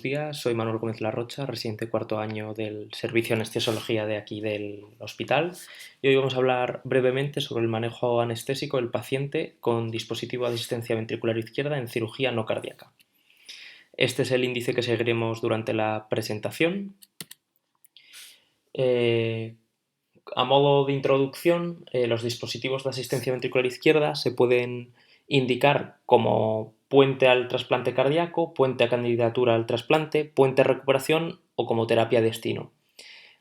Días, soy Manuel Gómez Larrocha, residente cuarto año del servicio de anestesiología de aquí del hospital, y hoy vamos a hablar brevemente sobre el manejo anestésico del paciente con dispositivo de asistencia ventricular izquierda en cirugía no cardíaca. Este es el índice que seguiremos durante la presentación. A modo de introducción, los dispositivos de asistencia ventricular izquierda se pueden indicar como puente al trasplante cardíaco, puente a candidatura al trasplante, puente a recuperación o como terapia destino.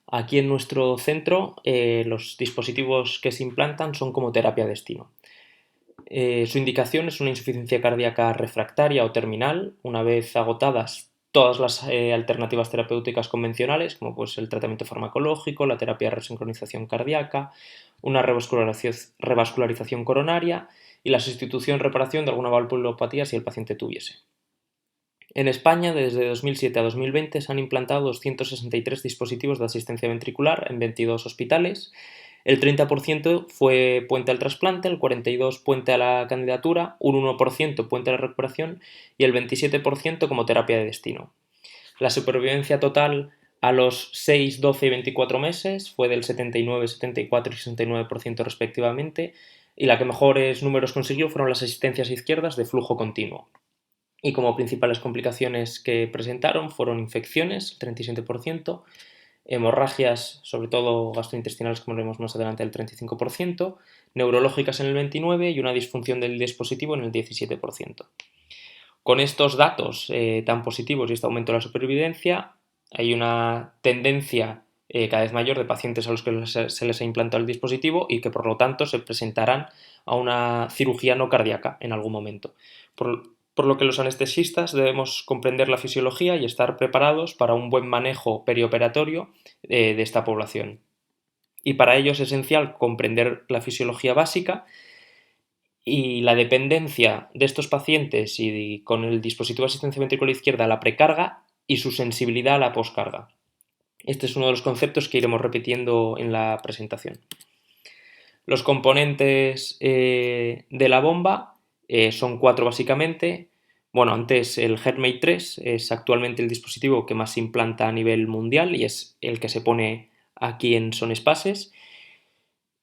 Aquí en nuestro centro los dispositivos que se implantan son como terapia destino. Su indicación es una insuficiencia cardíaca refractaria o terminal, una vez agotadas todas las alternativas terapéuticas convencionales, como pues el tratamiento farmacológico, la terapia de resincronización cardíaca, una revascularización coronaria y la sustitución reparación de alguna valvulopatía si el paciente tuviese. En España, desde 2007 a 2020, se han implantado 263 dispositivos de asistencia ventricular en 22 hospitales. El 30% fue puente al trasplante, el 42% puente a la candidatura, un 1% puente a la recuperación y el 27% como terapia de destino. La supervivencia total a los 6, 12 y 24 meses fue del 79, 74 y 69% respectivamente, y la que mejores números consiguió fueron las asistencias izquierdas de flujo continuo. Y como principales complicaciones que presentaron fueron infecciones, el 37%, hemorragias, sobre todo gastrointestinales, como veremos más adelante, el 35%, neurológicas en el 29% y una disfunción del dispositivo en el 17%. Con estos datos tan positivos y este aumento de la supervivencia, hay una tendencia cada vez mayor de pacientes a los que se les ha implantado el dispositivo y que por lo tanto se presentarán a una cirugía no cardíaca en algún momento. Por lo que los anestesistas debemos comprender la fisiología y estar preparados para un buen manejo perioperatorio de esta población. Y para ello es esencial comprender la fisiología básica y la dependencia de estos pacientes y con el dispositivo de asistencia ventricular izquierda a la precarga y su sensibilidad a la poscarga. Este es uno de los conceptos que iremos repitiendo en la presentación. Los componentes de la bomba son 4 básicamente. Bueno, antes el HeartMate 3 es actualmente el dispositivo que más se implanta a nivel mundial y es el que se pone aquí en Son Espaces.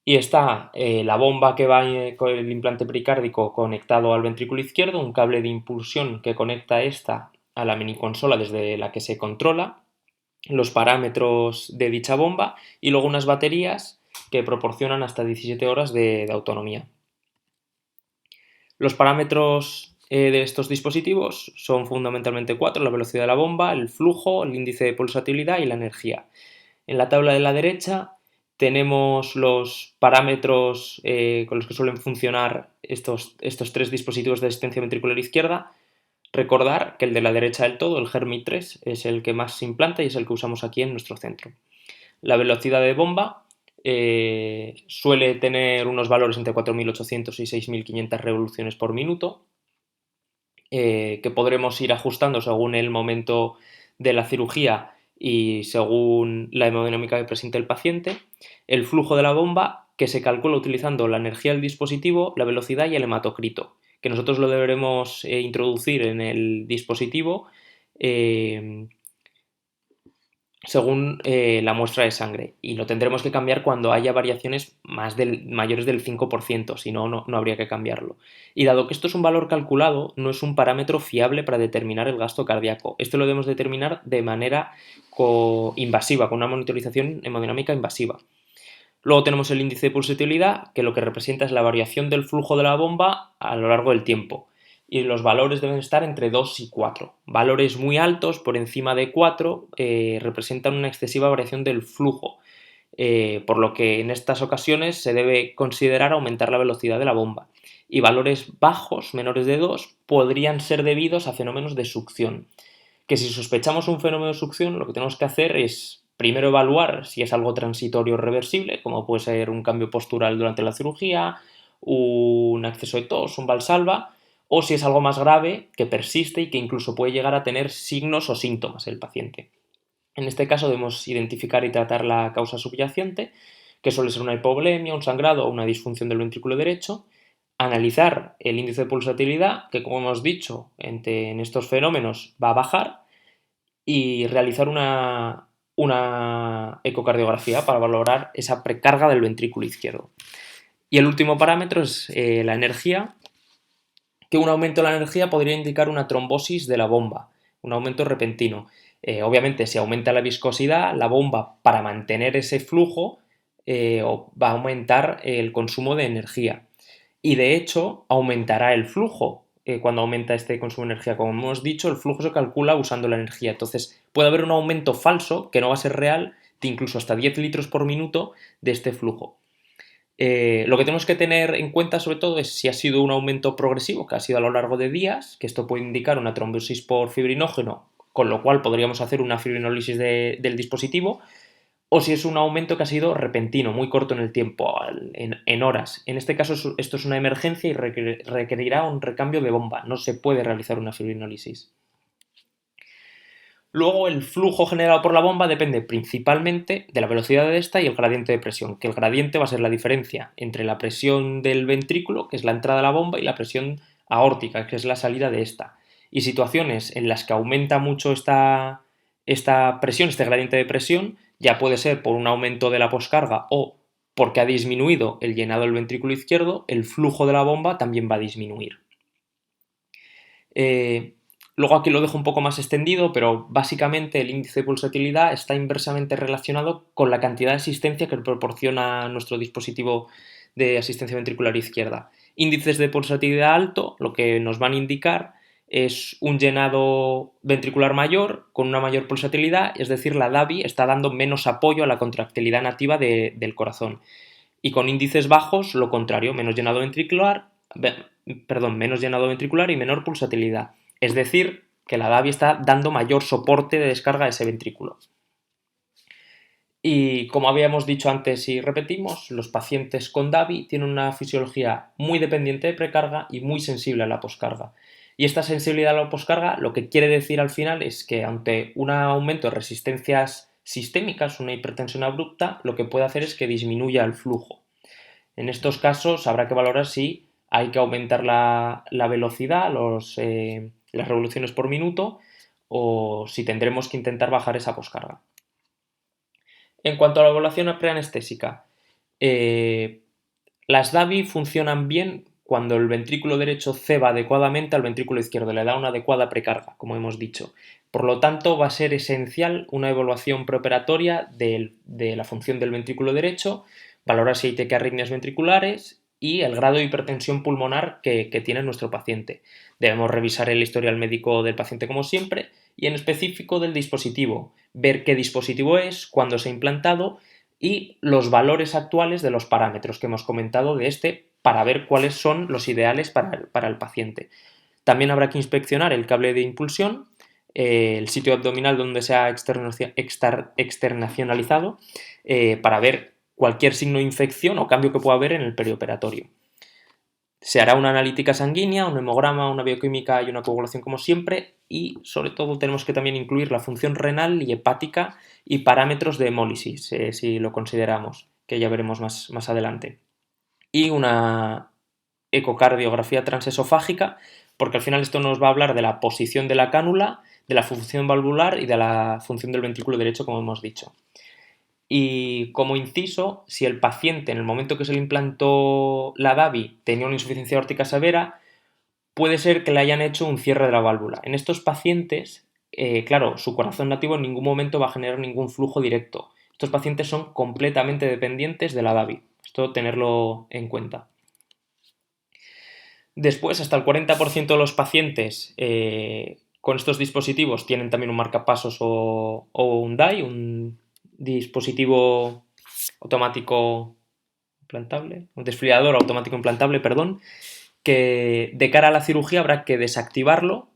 Y está la bomba que va con el implante pericárdico conectado al ventrículo izquierdo, un cable de impulsión que conecta esta a la miniconsola desde la que se controla, los parámetros de dicha bomba y luego unas baterías que proporcionan hasta 17 horas de autonomía. Los parámetros de estos dispositivos son fundamentalmente 4: la velocidad de la bomba, el flujo, el índice de pulsatilidad y la energía. En la tabla de la derecha tenemos los parámetros con los que suelen funcionar estos 3 dispositivos de asistencia ventricular izquierda. Recordar que el de la derecha del todo, el HeartMate 3, es el que más se implanta y es el que usamos aquí en nuestro centro. La velocidad de bomba suele tener unos valores entre 4.800 y 6.500 revoluciones por minuto, que podremos ir ajustando según el momento de la cirugía y según la hemodinámica que presente el paciente. El flujo de la bomba, que se calcula utilizando la energía del dispositivo, la velocidad y el hematocrito, que nosotros lo deberemos introducir en el dispositivo según la muestra de sangre, y lo tendremos que cambiar cuando haya variaciones mayores del 5%, si no, no habría que cambiarlo. Y dado que esto es un valor calculado, no es un parámetro fiable para determinar el gasto cardíaco. Esto lo debemos determinar de manera invasiva, con una monitorización hemodinámica invasiva. Luego tenemos el índice de pulsatilidad, que lo que representa es la variación del flujo de la bomba a lo largo del tiempo. Y los valores deben estar entre 2 y 4. Valores muy altos, por encima de 4, representan una excesiva variación del flujo, por lo que en estas ocasiones se debe considerar aumentar la velocidad de la bomba. Y valores bajos, menores de 2, podrían ser debidos a fenómenos de succión. Que si sospechamos un fenómeno de succión, lo que tenemos que hacer es primero evaluar si es algo transitorio o reversible, como puede ser un cambio postural durante la cirugía, un acceso de tos, un valsalva, o si es algo más grave que persiste y que incluso puede llegar a tener signos o síntomas el paciente. En este caso debemos identificar y tratar la causa subyacente, que suele ser una hipovolemia, un sangrado o una disfunción del ventrículo derecho, analizar el índice de pulsatilidad, que como hemos dicho, en estos fenómenos va a bajar, y realizar una ecocardiografía para valorar esa precarga del ventrículo izquierdo. Y el último parámetro es la energía, que un aumento de la energía podría indicar una trombosis de la bomba, un aumento repentino. Obviamente, si aumenta la viscosidad, la bomba, para mantener ese flujo, va a aumentar el consumo de energía. Y de hecho, aumentará el flujo cuando aumenta este consumo de energía. Como hemos dicho, el flujo se calcula usando la energía. Entonces, puede haber un aumento falso, que no va a ser real, de incluso hasta 10 litros por minuto de este flujo. Lo que tenemos que tener en cuenta sobre todo es si ha sido un aumento progresivo, que ha sido a lo largo de días, que esto puede indicar una trombosis por fibrinógeno, con lo cual podríamos hacer una fibrinólisis del dispositivo, o si es un aumento que ha sido repentino, muy corto en el tiempo, en horas. En este caso esto es una emergencia y requerirá un recambio de bomba, no se puede realizar una fibrinólisis. Luego, el flujo generado por la bomba depende principalmente de la velocidad de esta y el gradiente de presión, que el gradiente va a ser la diferencia entre la presión del ventrículo, que es la entrada de la bomba, y la presión aórtica, que es la salida de esta. Y situaciones en las que aumenta mucho esta presión, este gradiente de presión, ya puede ser por un aumento de la poscarga o porque ha disminuido el llenado del ventrículo izquierdo, el flujo de la bomba también va a disminuir. Luego aquí lo dejo un poco más extendido, pero básicamente el índice de pulsatilidad está inversamente relacionado con la cantidad de asistencia que proporciona nuestro dispositivo de asistencia ventricular izquierda. Índices de pulsatilidad alto lo que nos van a indicar es un llenado ventricular mayor con una mayor pulsatilidad, es decir, la DAVI está dando menos apoyo a la contractilidad nativa del corazón. Y con índices bajos, lo contrario, menos llenado ventricular y menor pulsatilidad. Es decir, que la DAVI está dando mayor soporte de descarga a ese ventrículo. Y como habíamos dicho antes y repetimos, los pacientes con DAVI tienen una fisiología muy dependiente de precarga y muy sensible a la poscarga. Y esta sensibilidad a la poscarga lo que quiere decir al final es que ante un aumento de resistencias sistémicas, una hipertensión abrupta, lo que puede hacer es que disminuya el flujo. En estos casos habrá que valorar si hay que aumentar la velocidad, las revoluciones por minuto, o si tendremos que intentar bajar esa poscarga. En cuanto a la evaluación preanestésica, las DAVI funcionan bien cuando el ventrículo derecho ceba adecuadamente al ventrículo izquierdo, le da una adecuada precarga, como hemos dicho. Por lo tanto, va a ser esencial una evaluación preoperatoria de la función del ventrículo derecho, valorar si hay taquiarritmias ventriculares y el grado de hipertensión pulmonar que tiene nuestro paciente. Debemos revisar el historial médico del paciente como siempre y en específico del dispositivo, ver qué dispositivo es, cuándo se ha implantado y los valores actuales de los parámetros que hemos comentado de este para ver cuáles son los ideales para el paciente. También habrá que inspeccionar el cable de impulsión, el sitio abdominal donde se ha externacionalizado, para ver cualquier signo de infección o cambio que pueda haber en el perioperatorio. Se hará una analítica sanguínea, un hemograma, una bioquímica y una coagulación como siempre y sobre todo tenemos que también incluir la función renal y hepática y parámetros de hemólisis, si lo consideramos, que ya veremos más adelante. Y una ecocardiografía transesofágica, porque al final esto nos va a hablar de la posición de la cánula, de la función valvular y de la función del ventrículo derecho, como hemos dicho. Y como inciso, si el paciente en el momento que se le implantó la DAVI tenía una insuficiencia aórtica severa, puede ser que le hayan hecho un cierre de la válvula. En estos pacientes, claro, su corazón nativo en ningún momento va a generar ningún flujo directo. Estos pacientes son completamente dependientes de la DAVI. Esto tenerlo en cuenta. Después, hasta el 40% de los pacientes con estos dispositivos tienen también un marcapasos o un DAI, un dispositivo automático implantable, un desfibrilador automático implantable, perdón, que de cara a la cirugía habrá que desactivarlo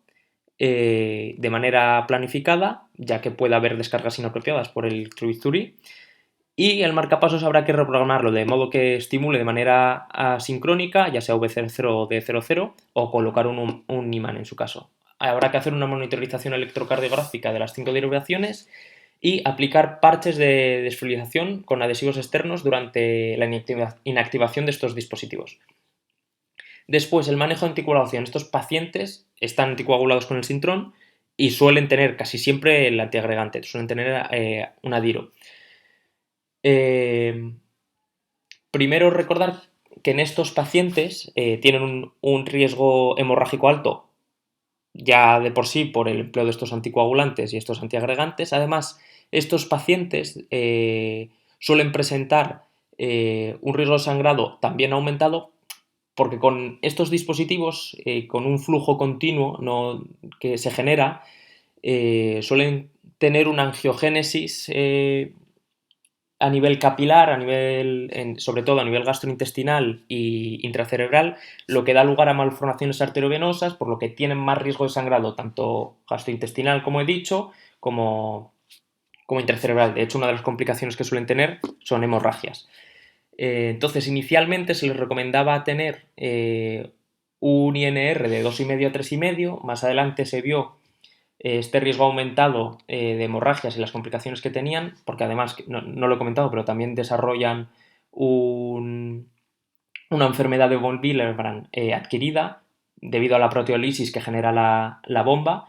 de manera planificada, ya que puede haber descargas inapropiadas por el bisturí, y el marcapasos habrá que reprogramarlo de modo que estimule de manera asincrónica, ya sea VC0 o D00, o colocar un imán en su caso. Habrá que hacer una monitorización electrocardiográfica de las 5 derivaciones y aplicar parches de desfibrilación con adhesivos externos durante la inactivación de estos dispositivos. Después, el manejo de anticoagulación. Estos pacientes están anticoagulados con el Sintrom y suelen tener casi siempre el antiagregante, suelen tener una DIRO. Primero recordar que en estos pacientes tienen un riesgo hemorrágico alto ya de por sí por el empleo de estos anticoagulantes y estos antiagregantes. Además, estos pacientes suelen presentar un riesgo de sangrado también aumentado porque con estos dispositivos, con un flujo continuo que se genera, suelen tener una angiogénesis a nivel capilar, sobre todo a nivel gastrointestinal y intracerebral, lo que da lugar a malformaciones arteriovenosas, por lo que tienen más riesgo de sangrado, tanto gastrointestinal, como he dicho, como intracerebral. De hecho, una de las complicaciones que suelen tener son hemorragias. Entonces, inicialmente se les recomendaba tener un INR de 2,5 a 3,5. Más adelante se vio este riesgo aumentado de hemorragias y las complicaciones que tenían, porque además, no lo he comentado, pero también desarrollan una enfermedad de von Willebrand adquirida debido a la proteólisis que genera la bomba.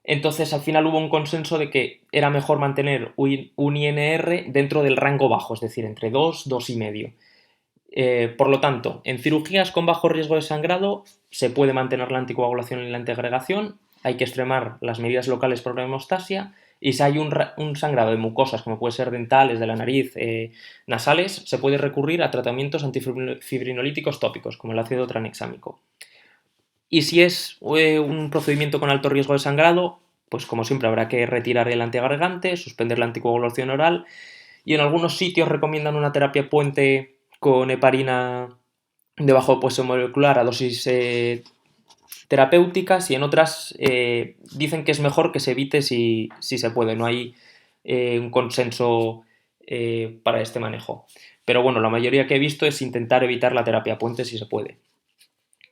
Entonces, al final hubo un consenso de que era mejor mantener un INR dentro del rango bajo, es decir, entre 2, 2,5. Por lo tanto, en cirugías con bajo riesgo de sangrado se puede mantener la anticoagulación y la antiagregación, hay que extremar las medidas locales por la hemostasia, y si hay un sangrado de mucosas, como puede ser dentales, de la nariz, nasales, se puede recurrir a tratamientos antifibrinolíticos tópicos, como el ácido tranexámico. Y si es un procedimiento con alto riesgo de sangrado, pues como siempre habrá que retirar el antiagregante, suspender la anticoagulación oral, y en algunos sitios recomiendan una terapia puente con heparina de bajo peso molecular a dosis terapéuticas, y en otras dicen que es mejor que se evite si se puede. No hay un consenso para este manejo. Pero bueno, la mayoría que he visto es intentar evitar la terapia puente si se puede.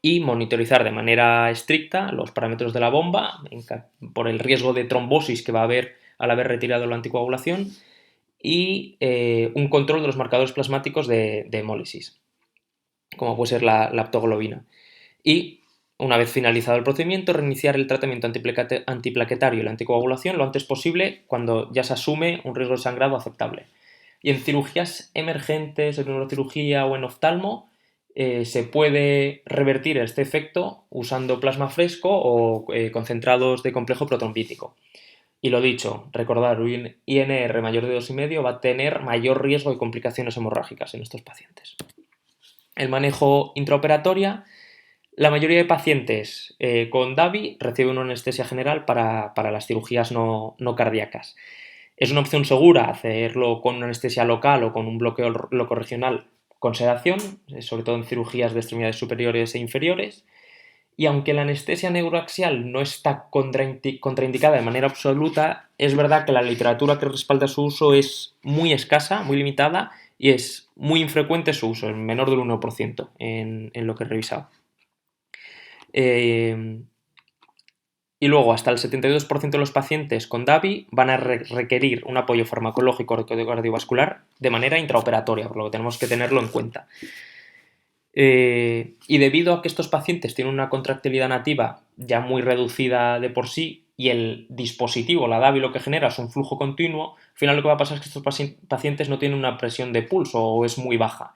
Y monitorizar de manera estricta los parámetros de la bomba por el riesgo de trombosis que va a haber al haber retirado la anticoagulación, y un control de los marcadores plasmáticos de hemólisis, como puede ser la aptoglobina. Y una vez finalizado el procedimiento, reiniciar el tratamiento antiplaquetario y la anticoagulación lo antes posible cuando ya se asume un riesgo de sangrado aceptable. Y en cirugías emergentes, en neurocirugía o en oftalmo, se puede revertir este efecto usando plasma fresco o concentrados de complejo protrombítico. Y lo dicho, recordar, un INR mayor de 2,5 va a tener mayor riesgo de complicaciones hemorrágicas en estos pacientes. El manejo intraoperatoria. La mayoría de pacientes con DAVI reciben una anestesia general para las cirugías no cardíacas. Es una opción segura hacerlo con una anestesia local o con un bloqueo locorregional con sedación, sobre todo en cirugías de extremidades superiores e inferiores. Y aunque la anestesia neuroaxial no está contraindicada de manera absoluta, es verdad que la literatura que respalda su uso es muy escasa, muy limitada, y es muy infrecuente su uso, en menor del 1% en lo que he revisado. Y luego, hasta el 72% de los pacientes con DAVI van a requerir un apoyo farmacológico cardiovascular de manera intraoperatoria, por lo que tenemos que tenerlo en cuenta. Y debido a que estos pacientes tienen una contractilidad nativa ya muy reducida de por sí, y el dispositivo, la DAVI, lo que genera es un flujo continuo, al final lo que va a pasar es que estos pacientes no tienen una presión de pulso o es muy baja.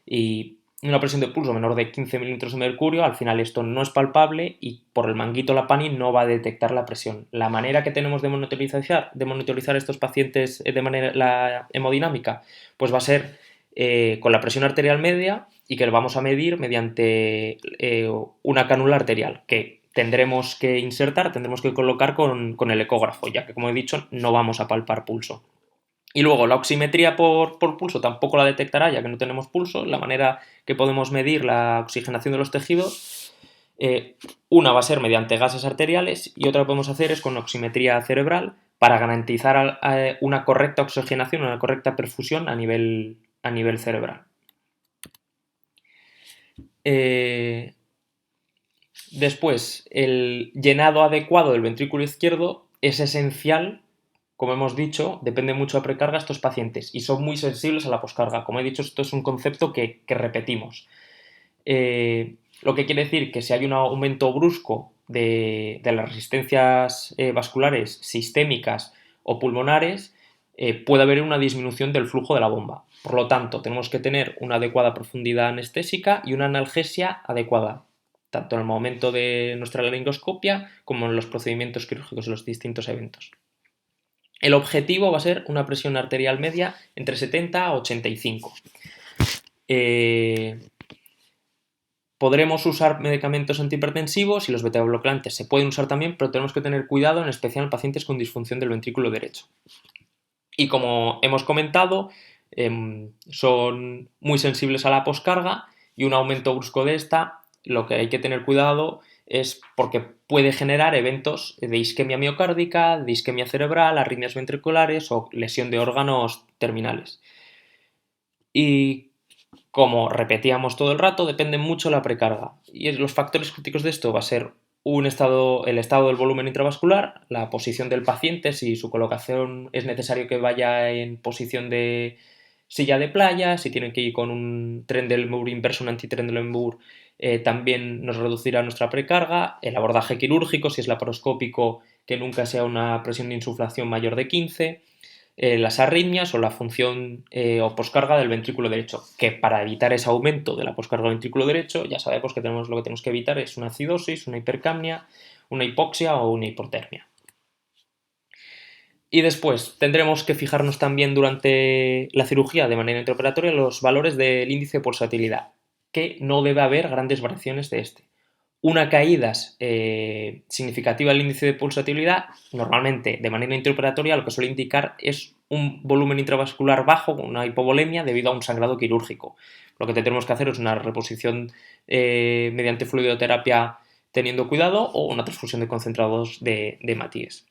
Y una presión de pulso menor de 15 milímetros de mercurio, al final esto no es palpable y por el manguito Lapani no va a detectar la presión. La manera que tenemos de monitorizar estos pacientes de manera la hemodinámica, pues va a ser con la presión arterial media, y que lo vamos a medir mediante una cánula arterial que tendremos que insertar, tendremos que colocar con el ecógrafo, ya que, como he dicho, no vamos a palpar pulso. Y luego la oximetría por pulso tampoco la detectará, ya que no tenemos pulso. La manera que podemos medir la oxigenación de los tejidos, una va a ser mediante gases arteriales y otra que podemos hacer es con oximetría cerebral para garantizar una correcta oxigenación, una correcta perfusión a nivel cerebral. Después, el llenado adecuado del ventrículo izquierdo es esencial. Como hemos dicho, depende mucho de precarga estos pacientes y son muy sensibles a la poscarga. Como he dicho, esto es un concepto que repetimos. Lo que quiere decir que si hay un aumento brusco de las resistencias vasculares sistémicas o pulmonares, puede haber una disminución del flujo de la bomba. Por lo tanto, tenemos que tener una adecuada profundidad anestésica y una analgesia adecuada, tanto en el momento de nuestra laringoscopia como en los procedimientos quirúrgicos en los distintos eventos. El objetivo va a ser una presión arterial media entre 70 a 85. Podremos usar medicamentos antihipertensivos y los betabloqueantes se pueden usar también, pero tenemos que tener cuidado, en especial en pacientes con disfunción del ventrículo derecho. Y como hemos comentado, son muy sensibles a la poscarga y un aumento brusco de esta, lo que hay que tener cuidado es porque puede generar eventos de isquemia miocárdica, de isquemia cerebral, arritmias ventriculares o lesión de órganos terminales. Y como repetíamos todo el rato, depende mucho la precarga. Y los factores críticos de esto va a ser el estado del volumen intravascular, la posición del paciente, si su colocación es necesario que vaya en posición de silla de playa, si tiene que ir con un Trendelenburg inverso, un anti-Trendelenburg, también nos reducirá nuestra precarga, el abordaje quirúrgico, si es laparoscópico, que nunca sea una presión de insuflación mayor de 15, las arritmias o la función o poscarga del ventrículo derecho, que para evitar ese aumento de la poscarga del ventrículo derecho ya sabemos que lo que tenemos que evitar es una acidosis, una hipercapnia, una hipoxia o una hipotermia. Y después tendremos que fijarnos también durante la cirugía de manera intraoperatoria los valores del índice de pulsatilidad, que no debe haber grandes variaciones de este. Una caída significativa del índice de pulsatilidad, normalmente de manera intraoperatoria, lo que suele indicar es un volumen intravascular bajo, una hipovolemia debido a un sangrado quirúrgico. Lo que tendremos que hacer es una reposición mediante fluidoterapia teniendo cuidado o una transfusión de concentrados de hemátides.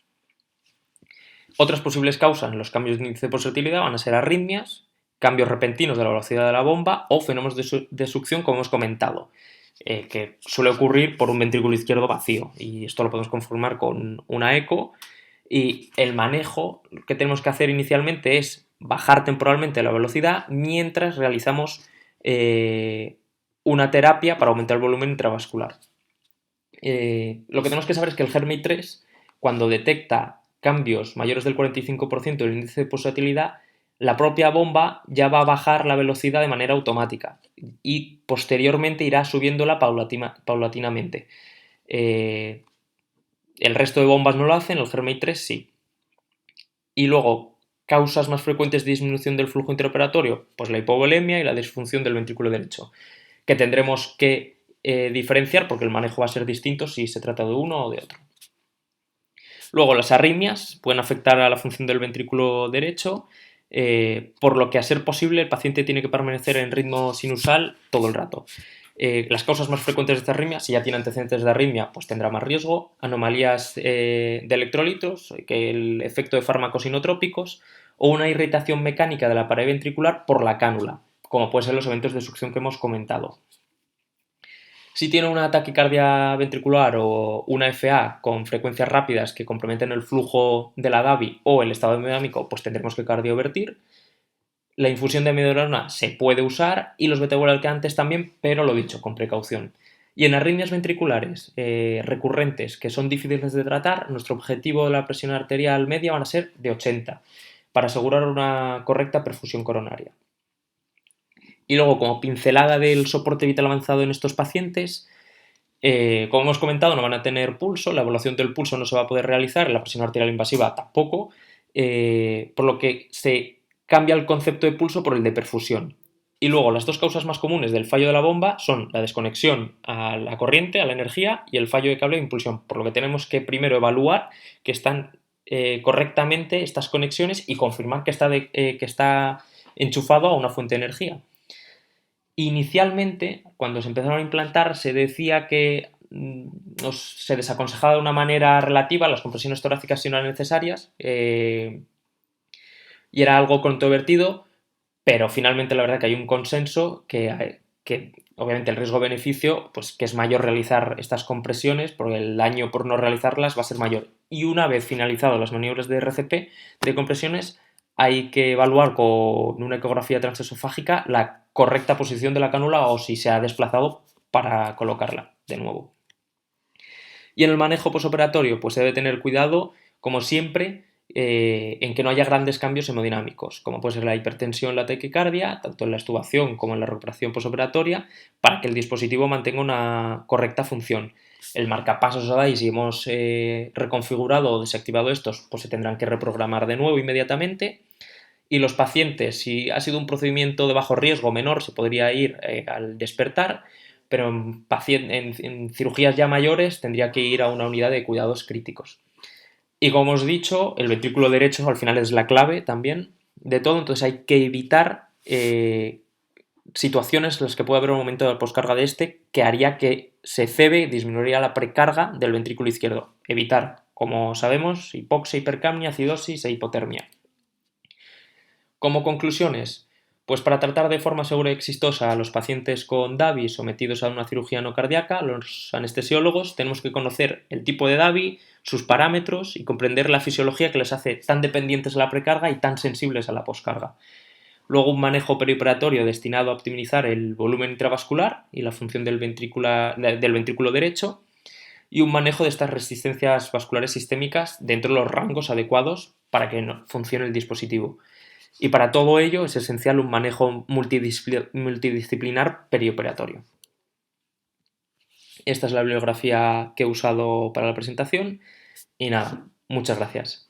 Otras posibles causas en los cambios de índice de pulsatilidad van a ser arritmias, cambios repentinos de la velocidad de la bomba o fenómenos de succión, como hemos comentado, que suele ocurrir por un ventrículo izquierdo vacío. Y esto lo podemos confirmar con una eco. Y el manejo que tenemos que hacer inicialmente es bajar temporalmente la velocidad mientras realizamos una terapia para aumentar el volumen intravascular. Lo que tenemos que saber es que el HERMI 3, cuando detecta cambios mayores del 45% del índice de pulsatilidad, la propia bomba ya va a bajar la velocidad de manera automática y posteriormente irá subiéndola paulatinamente. El resto de bombas no lo hacen, el HERMI 3 sí. Y luego, causas más frecuentes de disminución del flujo interoperatorio, pues la hipovolemia y la disfunción del ventrículo derecho, que tendremos que diferenciar porque el manejo va a ser distinto si se trata de uno o de otro. Luego, las arritmias pueden afectar a la función del ventrículo derecho, por lo que a ser posible el paciente tiene que permanecer en ritmo sinusal todo el rato. Las causas más frecuentes de esta arritmia, si ya tiene antecedentes de arritmia, pues tendrá más riesgo. Anomalías de electrolitos, que el efecto de fármacos inotrópicos, o una irritación mecánica de la pared ventricular por la cánula, como pueden ser los eventos de succión que hemos comentado. Si tiene una taquicardia ventricular o una FA con frecuencias rápidas que comprometen el flujo de la DAVI o el estado hemodinámico, pues tendremos que cardiovertir. La infusión de amiodarona se puede usar y los betabloqueantes también, pero lo dicho, con precaución. Y en arritmias ventriculares recurrentes que son difíciles de tratar, nuestro objetivo de la presión arterial media van a ser de 80 para asegurar una correcta perfusión coronaria. Y luego, como pincelada del soporte vital avanzado en estos pacientes, como hemos comentado, no van a tener pulso, la evaluación del pulso no se va a poder realizar, la presión arterial invasiva tampoco, por lo que se cambia el concepto de pulso por el de perfusión. Y luego, las dos causas más comunes del fallo de la bomba son la desconexión a la corriente, a la energía, y el fallo de cable de impulsión, por lo que tenemos que primero evaluar que están correctamente estas conexiones y confirmar que está enchufado a una fuente de energía. Inicialmente, cuando se empezaron a implantar, se decía que se desaconsejaba de una manera relativa las compresiones torácicas si no eran necesarias, y era algo controvertido, pero finalmente la verdad que hay un consenso que obviamente el riesgo-beneficio, pues que es mayor realizar estas compresiones, porque el daño por no realizarlas va a ser mayor. Y una vez finalizadas las maniobras de RCP de compresiones, hay que evaluar con una ecografía transesofágica la correcta posición de la cánula o si se ha desplazado para colocarla de nuevo. Y en el manejo posoperatorio, pues se debe tener cuidado, como siempre, en que no haya grandes cambios hemodinámicos, como puede ser la hipertensión, la taquicardia, tanto en la extubación como en la recuperación posoperatoria, para que el dispositivo mantenga una correcta función. El marcapasos ADAI, si hemos reconfigurado o desactivado estos, pues se tendrán que reprogramar de nuevo inmediatamente. Y los pacientes, si ha sido un procedimiento de bajo riesgo menor, se podría ir al despertar, pero en cirugías ya mayores tendría que ir a una unidad de cuidados críticos. Y como os he dicho, el ventrículo derecho al final es la clave también de todo, entonces hay que evitar situaciones en las que puede haber un momento de poscarga de este que haría que se cebe y disminuiría la precarga del ventrículo izquierdo. Evitar, como sabemos, hipoxia, hipercapnia, acidosis e hipotermia. Como conclusiones, pues para tratar de forma segura y exitosa a los pacientes con DAVI sometidos a una cirugía no cardíaca, los anestesiólogos tenemos que conocer el tipo de DAVI, sus parámetros y comprender la fisiología que les hace tan dependientes a la precarga y tan sensibles a la poscarga. Luego un manejo perioperatorio destinado a optimizar el volumen intravascular y la función del ventrículo derecho, y un manejo de estas resistencias vasculares sistémicas dentro de los rangos adecuados para que funcione el dispositivo. Y para todo ello es esencial un manejo multidisciplinar perioperatorio. Esta es la bibliografía que he usado para la presentación y nada, muchas gracias.